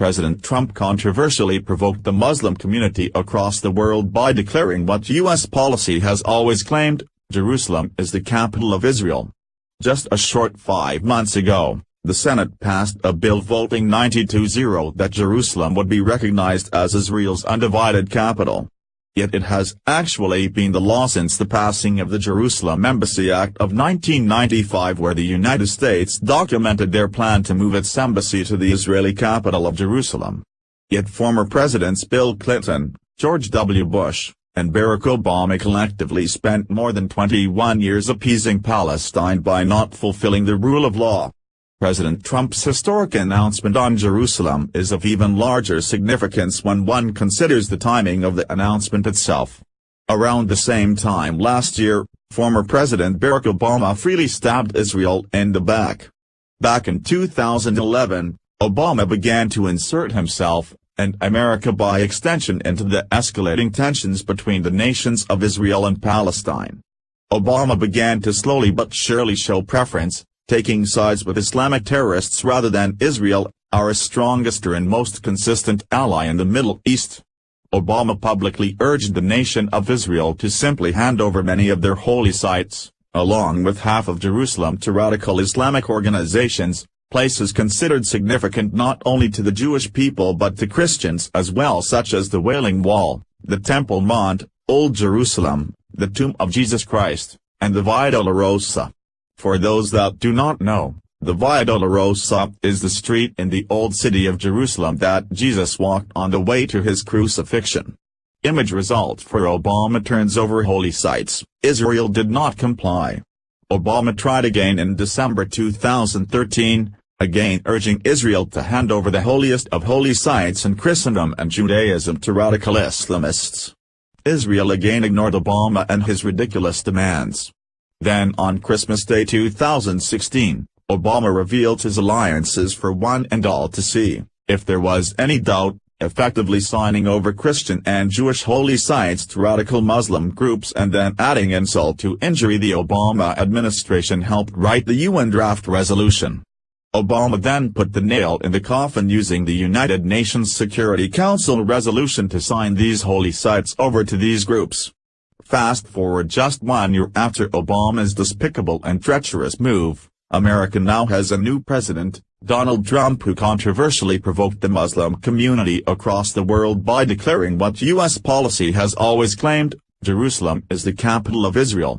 President Trump controversially provoked the Muslim community across the world by declaring what U.S. policy has always claimed: Jerusalem is the capital of Israel. Just a short 5 months ago, the Senate passed a bill voting 90-0 that Jerusalem would be recognized as Israel's undivided capital. Yet it has actually been the law since the passing of the Jerusalem Embassy Act of 1995, where the United States documented their plan to move its embassy to the Israeli capital of Jerusalem. Yet former Presidents Bill Clinton, George W. Bush, and Barrack Obama collectively spent more than 21 years appeasing Palestine by not fulfilling the rule of law. President Trump's historic announcement on Jerusalem is of even larger significance when one considers the timing of the announcement itself. Around the same time last year, former President Barrack Obama freely stabbed Israel in the back. Back in 2011, Obama began to insert himself, and America by extension, into the escalating tensions between the nations of Israel and Palestine. Obama began to slowly but surely show preference, taking sides with Islamic terrorists rather than Israel, our strongest and most consistent ally in the Middle East. Obama publicly urged the nation of Israel to simply hand over many of their holy sites, along with half of Jerusalem, to radical Islamic organizations, places considered significant not only to the Jewish people but to Christians as well, such as the Wailing Wall, the Temple Mount, Old Jerusalem, the Tomb of Jesus Christ, and the Via Dolorosa. For those that do not know, the Via Dolorosa is the street in the Old City of Jerusalem that Jesus walked on the way to his crucifixion. Image result: for Obama turns over holy sites, Israel did not comply. Obama tried again in December 2013, again urging Israel to hand over the holiest of holy sites in Christendom and Judaism to radical Islamists. Israel again ignored Obama and his ridiculous demands. Then on Christmas Day 2016, Obama revealed his alliances for one and all to see, if there was any doubt, effectively signing over Christian and Jewish holy sites to radical Muslim groups, and then adding insult to injury, the Obama administration helped write the UN draft resolution. Obama then put the nail in the coffin using the United Nations Security Council resolution to sign these holy sites over to these groups. Fast forward just 1 year after Obama's despicable and treacherous move, America now has a new president, Donald Trump, who controversially provoked the Muslim community across the world by declaring what U.S. policy has always claimed: Jerusalem is the capital of Israel.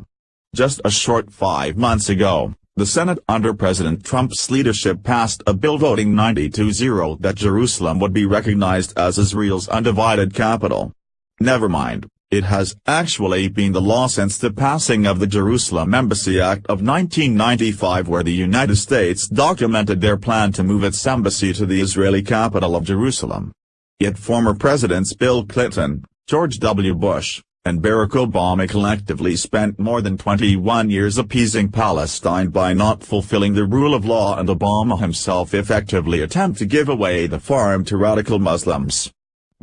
Just a short 5 months ago, the Senate under President Trump's leadership passed a bill voting 90-0 that Jerusalem would be recognized as Israel's undivided capital. Never mind. It has actually been the law since the passing of the Jerusalem Embassy Act of 1995, where the United States documented their plan to move its embassy to the Israeli capital of Jerusalem. Yet former Presidents Bill Clinton, George W. Bush, and Barrack Obama collectively spent more than 21 years appeasing Palestine by not fulfilling the rule of law, and Obama himself effectively attempted to give away the farm to radical Muslims.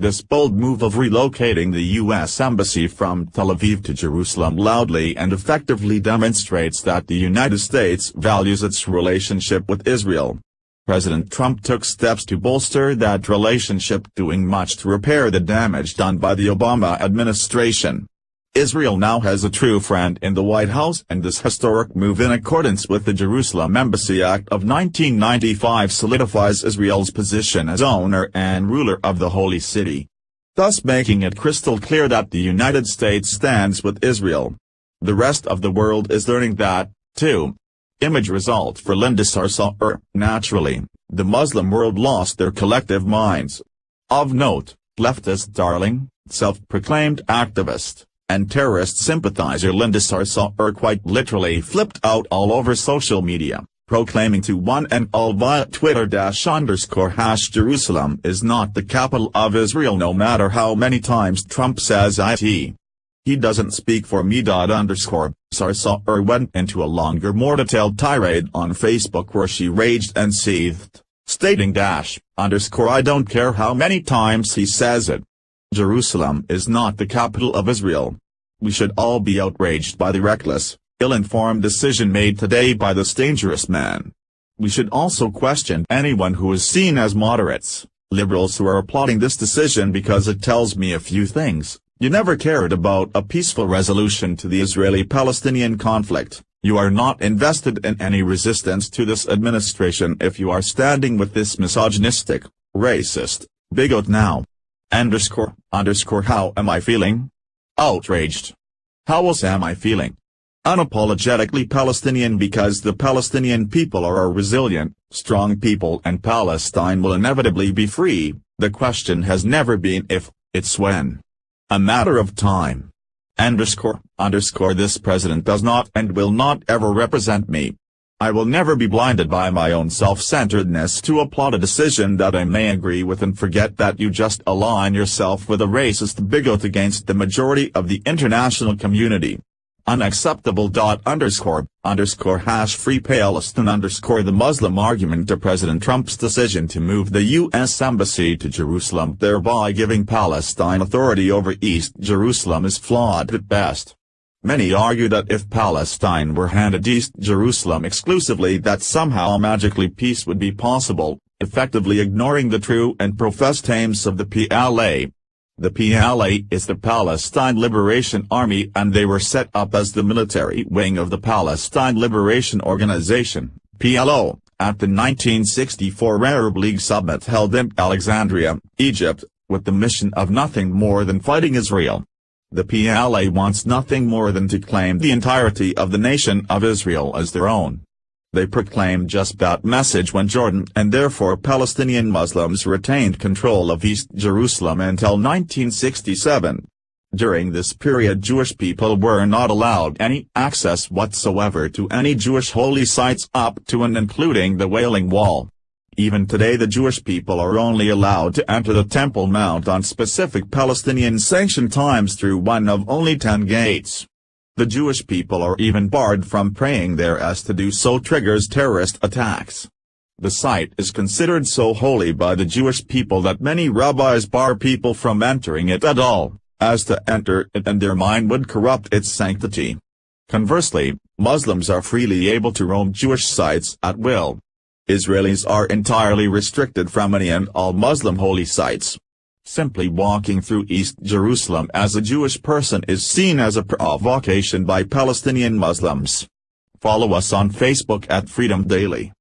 This bold move of relocating the U.S. Embassy from Tel Aviv to Jerusalem loudly and effectively demonstrates that the United States values its relationship with Israel. President Trump took steps to bolster that relationship, doing much to repair the damage done by the Obama administration. Israel now has a true friend in the White House, and this historic move, in accordance with the Jerusalem Embassy Act of 1995, solidifies Israel's position as owner and ruler of the Holy City, thus making it crystal clear that the United States stands with Israel. The rest of the world is learning that, too. Image result: for Linda Sarsour. Naturally, the Muslim world lost their collective minds. Of note, leftist darling, self-proclaimed activist, and terrorist sympathizer Linda Sarsour quite literally flipped out all over social media, proclaiming to one and all via Twitter _ Jerusalem is not the capital of Israel, no matter how many times Trump says it. He doesn't speak for me. Sarsour went into a longer, more detailed tirade on Facebook where she raged and seethed, stating I don't care how many times he says it. Jerusalem is not the capital of Israel. We should all be outraged by the reckless, ill-informed decision made today by this dangerous man. We should also question anyone who is seen as moderates, Liberals who are applauding this decision because it tells me a few things. You never cared about a peaceful resolution to the Israeli-Palestinian conflict. You are not invested in any resistance to this administration if you are standing with this misogynistic, racist, bigot now. How am I feeling? Outraged. How else am I feeling? Unapologetically Palestinian, because the Palestinian people are a resilient, strong people and Palestine will inevitably be free. The question has never been if, it's when. A matter of time. This president does not and will not ever represent me. I will never be blinded by my own self-centeredness to applaud a decision that I may agree with and forget that you just align yourself with a racist bigot against the majority of the international community. Unacceptable. Free Palestine. The Muslim argument to President Trump's decision to move the U.S. Embassy to Jerusalem, thereby giving Palestine authority over East Jerusalem, is flawed at best. Many argue that if Palestine were handed East Jerusalem exclusively, that somehow magically peace would be possible, effectively ignoring the true and professed aims of the PLA. The PLA is the Palestine Liberation Army, and they were set up as the military wing of the Palestine Liberation Organization, PLO, at the 1964 Arab League Summit held in Alexandria, Egypt, with the mission of nothing more than fighting Israel. The PLA wants nothing more than to claim the entirety of the nation of Israel as their own. They proclaimed just that message when Jordan and therefore Palestinian Muslims retained control of East Jerusalem until 1967. During this period Jewish people were not allowed any access whatsoever to any Jewish holy sites up to and including the Wailing Wall. Even today the Jewish people are only allowed to enter the Temple Mount on specific Palestinian-sanctioned times through one of only 10 gates. The Jewish people are even barred from praying there, as to do so triggers terrorist attacks. The site is considered so holy by the Jewish people that many rabbis bar people from entering it at all, as to enter it and their mind would corrupt its sanctity. Conversely, Muslims are freely able to roam Jewish sites at will. Israelis are entirely restricted from any and all Muslim holy sites. Simply walking through East Jerusalem as a Jewish person is seen as a provocation by Palestinian Muslims. Follow us on Facebook at Freedom Daily.